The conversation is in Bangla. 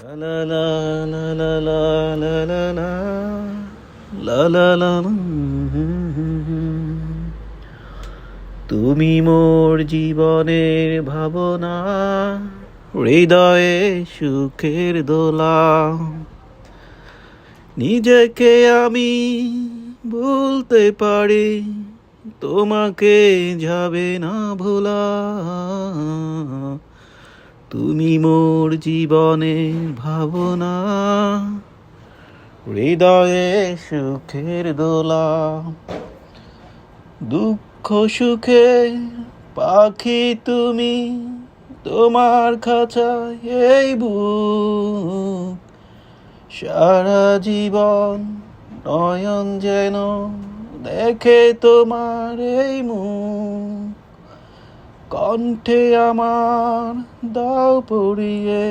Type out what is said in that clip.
লা লা লা লা লা লা লা লা লা লা লা লা। তুমি মোর জীবনের ভাবনা, হৃদয়ে সুখের দোলা। নিজেকে আমি বলতে পারি, তোমাকে যাবে না ভোলা। তুমি মোর জীবনের ভাবনা, হৃদয়ে সুখের দোলা। দুঃখ সুখে পাখি তুমি, তোমার খাঁচায় এই বুক। সারা জীবন নয়ন যেন দেখে তোমার এই মুখ। কণ্ঠে আমার দাও পড়িয়ে